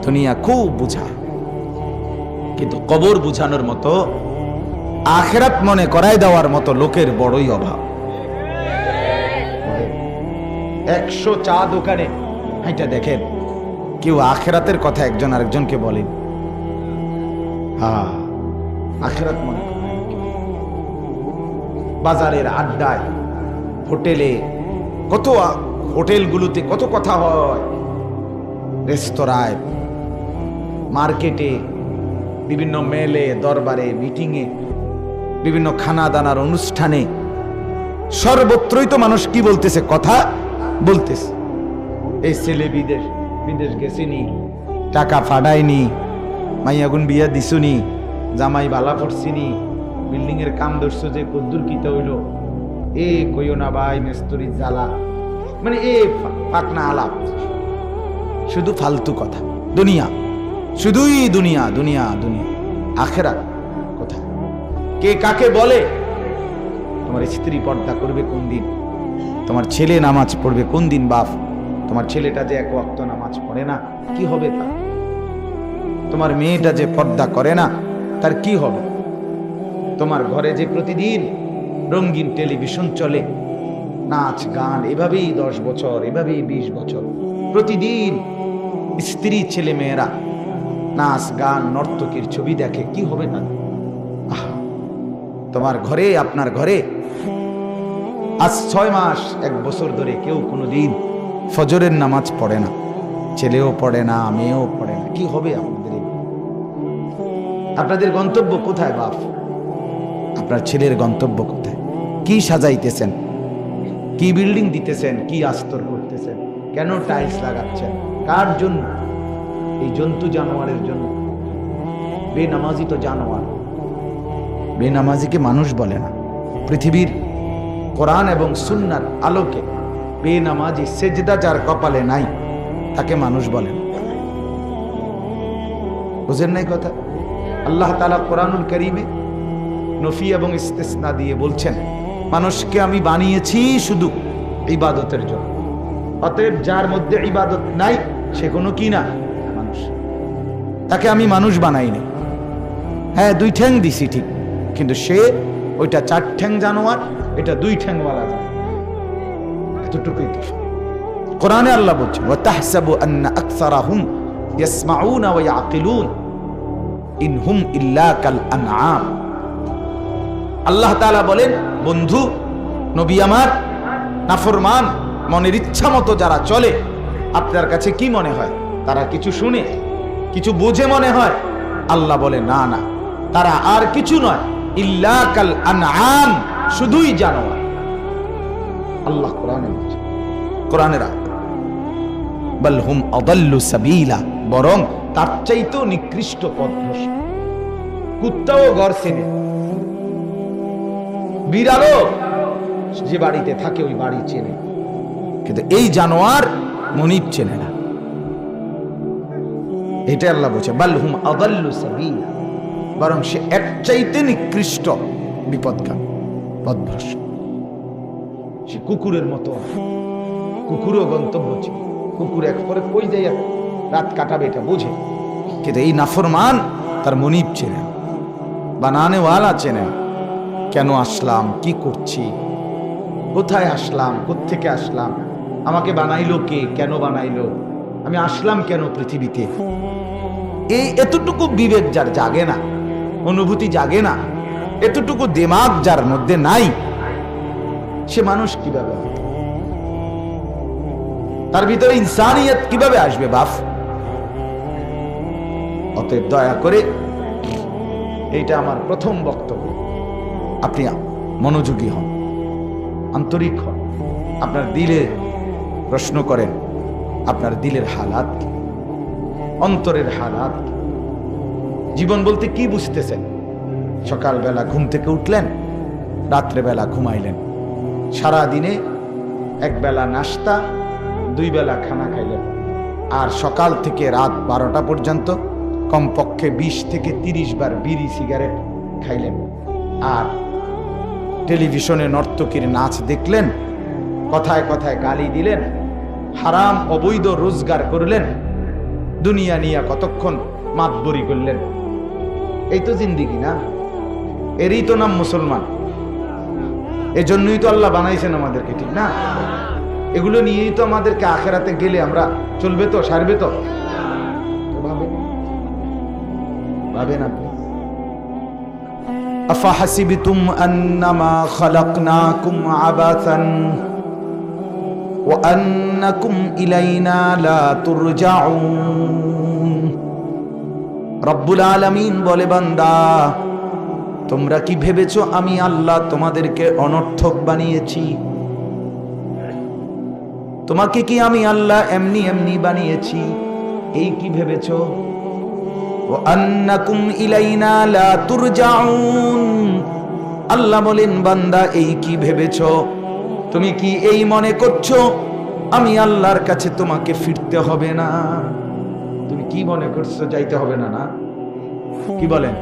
দুনিয়া খুব বুঝায়, কিন্তু কবর বুঝানোর মতো, আখিরাত মনে করাই দেওয়ার মতো লোকের বড়ই অভাব। 100 চা দোকানে এটা দেখেন, কেউ আখিরাতের কথা একজন আরেকজনকে বলেন। হ্যাঁ, আখিরাত মনে করেন। বাজারের আড্ডায়, হোটেলে, কত হোটেলগুলোতে কত কথা হয়, রেস্তোরাঁয়, মার্কেটে, বিভিন্ন মেলে, দরবারে, মিটিংয়ে, বিভিন্ন খানা দানার অনুষ্ঠানে, সর্বত্রই তো মানুষ কি বলতেছে? কথা বলতেছে। এই ছেলে বিদেশ গেছিনি, টাকা ফাডায়নি, মাইয়াগুন বিয়া দিছুনি, জামাই বালা করছিনি, বিল্ডিং এর কাম ধরছো যে কদ্দুর কিতা হইল, এ কইও না ভাই মেস্তরি জ্বালা, মানে এ পাকনা আলাপ, শুধু ফালতু কথা। দুনিয়া, শুধুই দুনিয়া দুনিয়া দুনিয়া। আখিরাত কোথায়? কে কাকে বলে? তোমার স্ত্রী পর্দা করবে কোন দিন? তোমার ছেলে নামাজ পড়বে কোন দিন? বাপ, তোমার ছেলেটা যে 1 ওয়াক্ত নামাজ পড়ে না, কি হবে তার? তোমার মেয়েটা যে পর্দা করে না, তার কি হবে? তোমার ঘরে যে প্রতিদিন রঙিন টেলিভিশন চলে, নাচ গান, এভাবেই 10 বছর, এভাবেই 20 বছর, প্রতিদিন স্ত্রী ছেলে মেয়েরা নাচ গান নর্তকীর ছবি দেখে, কি হবে না? তোমার ঘরে, আপনার ঘরে আজ 6 মাস 1 বছর ধরে কেউ কোনোদিন ফজরের নামাজ পড়ে না, ছেলেও পড়ে না, মেয়েও পড়ে না, কি হবে আপনাদের? আপনাদের গন্তব্য কোথায় বাপ? আপনার ছেলের গন্তব্য কোথায়? কি সাজাইতেছেন? কি বিল্ডিং দিতেছেন? কি আস্তর করতেছেন? কেন টাইলস লাগাচ্ছেন? কার জন্য? এই জন্তু জানোয়ারের জন্য। বেনামাজি তো জানোয়ার। বেনামাজিকে মানুষ বলে না। পৃথিবীর কোরআন এবং সুন্নার আলোকে বেনামাজি, সেজদা যার কপালে নাই, তাকে মানুষ বলেন। বুঝেন নাই কথা? আল্লাহ তাআলা কোরআনুল কারীমে নফি এবং ইস্তিসনা দিয়ে বলছেন, মানুষকে আমি বানিয়েছি শুধু ইবাদতের জন্য। অতএব যার মধ্যে ইবাদত নাই, সে কোনো কি না? মানুষ। তাকে আমি মানুষ বানাইনি। হ্যাঁ, 2 ঠ্যাং দিছি ঠিক, কিন্তু সে ওইটা 4 ঠ্যাং জানোয়ার, এটা 2 ঠ্যাংওয়ালা জানোয়ার। এতটুকুই তো। কোরআনে আল্লাহ বলছেন, ওয়া তাহসাবু আন্না আকসারাহুম ইয়াসমাউনা ওয়া ইয়াকিলুন ইনহুম ইল্লা কাল আনআম। আল্লাহ তাআলা বলেন, বন্ধু নবী আমার, নাফরমান মনের ইচ্ছা মতো যারা চলে, আপনার কাছে কি মনে হয়? তারা কিছু শুনে, কিছু বুঝে মনে হয়? আল্লাহ বলে, না না, তারা আর কিছু নয়, ইল্লা কাল আনআম, শুধুই জানোয়ার। আল্লাহ কোরআনে বলছে, কোরআনের আয়াত, বাল হুম আদাল্লু সাবিলা, বরং তার চাইতেও নিকৃষ্ট পথভ্রষ্ট। কুত্তাও ঘর চেনে, বিড়ালও যে বাড়িতে থাকে ওই বাড়ি চেনে, কিন্তু এই জানোয়ার মনিব চেনে না। এটা আল্লাহ বলছে, বাল হুম আদাল্লু সাবিলা, বরং সে এক চাইতে নিকৃষ্ট বিপদগামী, পথভ্রষ্ট। সে কুকুরের মতো। কুকুরও গন্তব্য ছিল, কুকুর এক পরে কই যাই রাত কাটাবে এটা বোঝে, কিন্তু এই নাফরমান তার মনিব চেনে, বানানেওয়ালা চেনে। কেন আসলাম, কি করছি, কোথায় আসলাম, কোত্থেকে আসলাম, আমাকে বানাইলো কে, কেন বানাইলো, আমি আসলাম কেন পৃথিবীতে, এই এতটুকু বিবেক যার জাগে না, অনুভূতি জাগে না, এতটুকু দিমাগ যার মধ্যে নাই, সে মানুষ কিভাবে হবে? তার ভিতরে ইনসানিয়ত কিভাবে আসবে বাপ? অতএব দয়া করে, এইটা আমার প্রথম বক্তব্য, আপনি মনোযোগী হন, আন্তরিক হন, আপনার দিলে প্রশ্ন করেন, আপনার দিলের হালাত, অন্তরের হালাত। জীবন বলতে কি বুঝতেছেন? সকালবেলা ঘুম থেকে উঠলেন, রাত্রেবেলা ঘুমাইলেন, সারা দিনে 1 বেলা নাস্তা, 2 বেলা খানা খাইলেন, আর সকাল থেকে রাত 12টা পর্যন্ত কমপক্ষে 20 থেকে 30 বার বিড়ি সিগারেট খাইলেন, আর টেলিভিশনে নর্তকীর নাচ দেখলেন, কথায় কথায় গালি দিলেন, হারাম অবৈধ রোজগার করলেন, দুনিয়া নিয়ে কতক্ষণ মাতবরি করলেন। এই তো জিন্দিগি না, এরই তো নাম মুসলমান। এজন্যই তো আল্লাহ বানাইছেন আমাদেরকে, ঠিক না? এগুলো নিয়েই তো আমাদেরকে আখেরাতে গেলে আমরা চলবে তো, সারবে তো। ভাবেন আপনি, আফাহাসিবতুম আন্নামা খালাকনাকুম আবাসান ওয়া আন্নাকুম ইলাইনা লা তুরজাউন। রব্বুল আলামিন বলে, বান্দা তোমরা কি ভেবেছো আমি আল্লাহ তোমাদেরকে অনর্থক বানিয়েছি? তোমাকে কি আমি আল্লাহ এমনি এমনি বানিয়েছি? এই কি ভেবেছো? ওয়া আন্নাকুম ইলাইনা লা তুরজাউন। আল্লাহ বলেন, বান্দা এই কি ভেবেছো? তুমি কি এই মনে করছো আমি আল্লাহর কাছে তোমাকে ফিরতে হবে না? তুমি কি মনে করছো যাইতে হবে না? না, কি বলেন?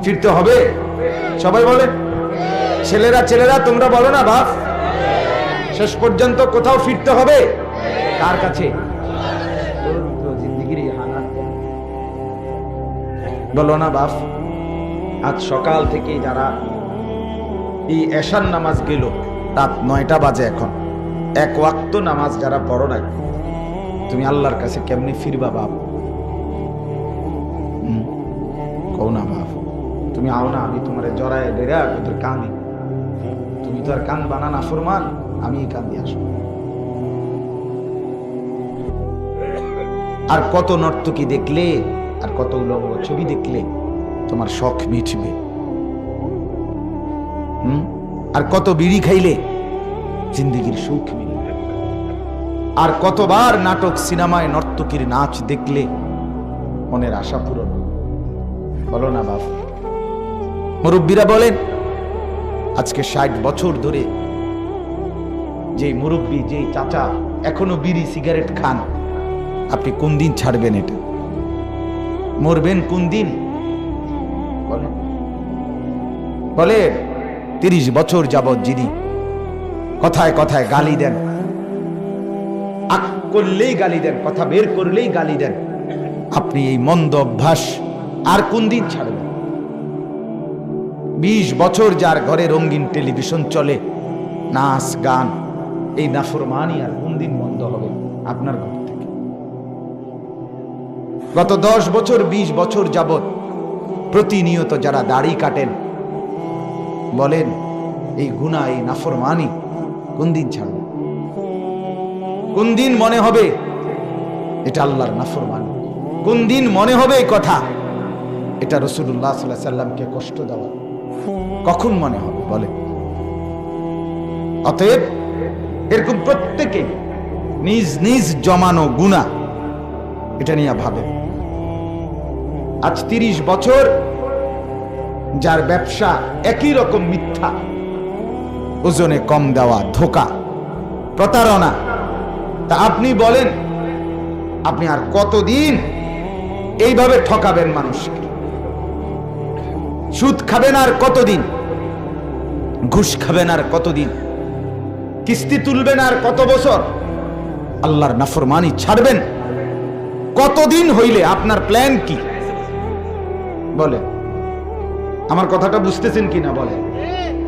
ফিরতে হবে। সবাই বলেন, ছেলেরা তোমরা বলো না বাপ, শেষ পর্যন্ত কোথাও ফিরতে হবে। কার কাছে? জিন্দিগির হালাত বলো না বাপ। আজ সকাল থেকে যারা এই এশার নামাজ গেল, রাত 9টা বাজে, এখন এক ওয়াক্ত নামাজ যারা পড়ো নাই, তুমি আল্লাহর কাছে কেমনি ফিরবা বাপ? কও না বাপ, তুমি আও না, আমি তোমার জড়ায় ডেরা তোর কাঁদি। তুমি তো আর কান বানা না ফরমান, আমি কান্দি আসবো। আর কত নর্তকী দেখলে, আর কত উলঙ্গ ছবি দেখলে তোমার শখ মিটবে? আর কত বিড়ি খাইলে জিন্দিগির সুখ মিলবে? আর কতবার নাটক সিনেমায় নর্তকীর নাচ দেখলে মনের আশা পূরণ? বলো না বাপ। মুরব্বীরা বলেন, আজকে 60 বছর ধরে যে মুরব্বী, যে চাচা এখনো বিড়ি সিগারেট খান, আপনি কোন দিন ছাড়বেন এটা? মরবেন কোন দিন? বলে 30 বছর যাবৎ যিনি কথায় কথায় গালি দেন, আক করলেই গালি দেন, কথা বের করলেই গালি দেন, আপনি এই মন্দ অভ্যাস আর কোন দিন ছাড়বেন? 20 বছর যার ঘরে রঙিন টেলিভিশন চলে, নাচ গান, এই নাফরমানি আর কোন দিন বন্ধ হবে আপনার ঘর থেকে? গত 10 বছর 20 বছর যাবৎ প্রতিনিয়ত যারা দাড়ি কাটেন, বলেন এই গুনাহ, এই নাফরমানি কোন দিন ছাড়বে? কোন দিন মনে হবে এটা আল্লাহর নাফরমানি? কোন দিন মনে হবে এই কথা এটা রাসূলুল্লাহ সাল্লাল্লাহু আলাইহি সাল্লামকে কষ্ট দেওয়া? কখন মনে হবে বলে? অতএব এরকম প্রত্যেকে নিজ নিজ জমানো গুনাহ এটা নিয়ে ভাবে। আজ 30 বছর যার ব্যবসা একই রকম মিথ্যা, ওজনে কম দেওয়া, ধোঁকা, প্রতারণা, তা আপনি বলেন আপনি আর কতদিন এইভাবে ঠকাবেন মানুষকে? সুদ খাবেন আর কতদিন? ঘুষ খাবেন আর কতদিন? কিস্তি তুলবেন আর কত বছর? আল্লাহর নাফরমানি ছাড়বেন কতদিন হইলে? আপনার প্ল্যান কি বলে? আমার কথাটা বুঝতেছেন কিনা বলে?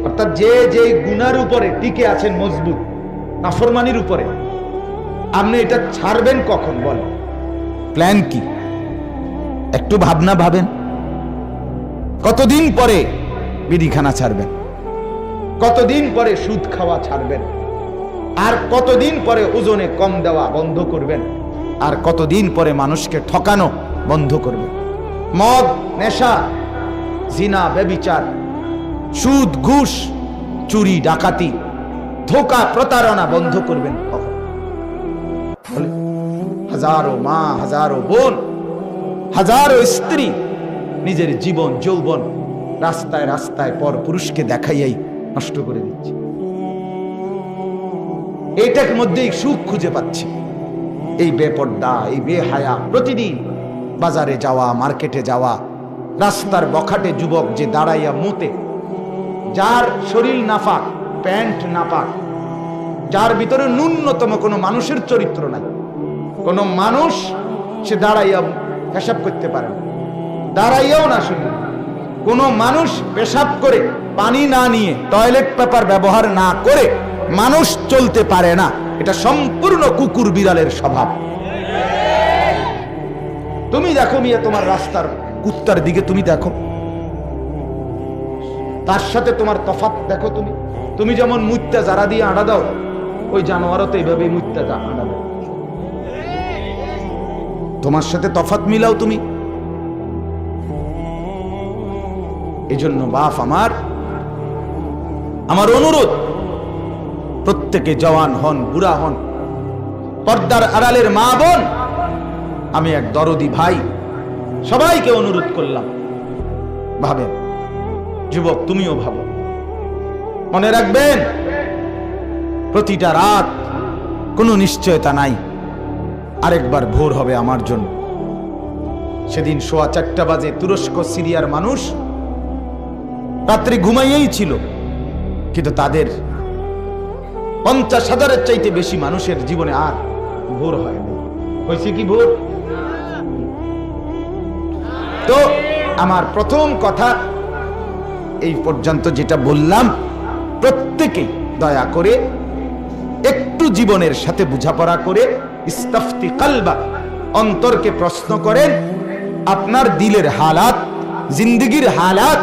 অর্থাৎ যে যে গুনার উপরে টিকে আছেন মজবুত, নাফরমানির উপরে, আপনি এটা ছাড়বেন কখন বলে? প্ল্যান কি? একটু ভাবনা ভাবেন। কতদিন পরে বিড়িখানা ছাড়বেন? কতদিন পরে সুদ খাওয়া ছাড়বেন? আর কতদিন পরে ওজনে কম দেওয়া বন্ধ করবেন? আর কতদিন পরে মানুষকে ঠকানো বন্ধ করবেন? মদ, নেশা, জিনা, ব্যভিচার, সুদ, ঘুষ, চুরি, ডাকাতি, ধোঁকা, প্রতারণা বন্ধ করবেন কখন? হাজারো মা, হাজারো বোন, হাজারো স্ত্রী নিজের জীবন যৌবন রাস্তায় রাস্তায় পর পুরুষকে দেখাইয়াই নষ্ট করে দিচ্ছে। এইটার মধ্যেই সুখ খুঁজে পাচ্ছে। এই বেপর্দা, এই বেহায়া, প্রতিদিন বাজারে যাওয়া, মার্কেটে যাওয়া, রাস্তার বখাটে যুবক যে দাঁড়াইয়া মুতে, যার শরীর নাপাক, প্যান্ট নাপাক, যার ভিতরে ন্যূনতম কোনো মানুষের চরিত্র নাই, কোনো মানুষ সে দাঁড়াইয়া পেশাব করতে পারে না, দাঁড়াইয়াও না। শুধু কোনো মানুষ পেশাব করে পানি না নিয়ে, টয়লেট পেপার ব্যবহার না করে মানুষ চলতে পারে না। এটা সম্পূর্ণ কুকুর বিড়ালের স্বভাব। তুমি দেখো মিয়া, তোমার রাস্তার কুত্তার দিকে তুমি দেখো, তার সাথে তোমার তফাৎ দেখো। তুমি যেমন মুত্তা যারা দিয়ে আড়া দাও, ওই জানোয়ারও তো এইভাবে মুত্তা আড়া দাও। তোমার সাথে তফাৎ মিলাও তুমি। এজন্য বাপ আমার অনুরোধ, প্রত্যেকে জওয়ান হন, বুড়া হন, পর্দার আড়ালের মা বোন, আমি এক দরদি ভাই, সবাইকে অনুরোধ করলাম, ভাবেন। যুবক তুমিও ভাবো, মনে রাখবেন প্রতিটা রাত কোনো নিশ্চয়তা নাই, আরেকবার ভোর হবে আমার জন্য। সেদিন 4:15 বাজে তুরস্ক সিরিয়ার মানুষ রাত্রি ঘুমাইয়েই ছিল, কিন্তু তাদের 50,000-এর চাইতে বেশি মানুষের জীবনে আর ভোর হয়নি। হয়েছে কি ভোর? তো আমার প্রথম কথা এই পর্যন্ত যেটা বললাম, প্রত্যেকেই দয়া করে একটু জীবনের সাথে বোঝাপড়া করে ইস্তাফতি কালবা, অন্তরকে প্রশ্ন করেন আপনার দিলের হালাত, জিন্দেগির হালাত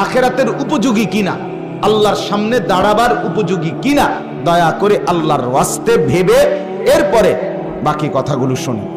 আখিরাতের উপযোগী কিনা, আল্লাহর সামনে দাঁড়াবার উপযোগী কিনা। দয়া করে আল্লাহর ওয়াস্তে ভেবে এরপরে বাকি কথাগুলো শুনুন।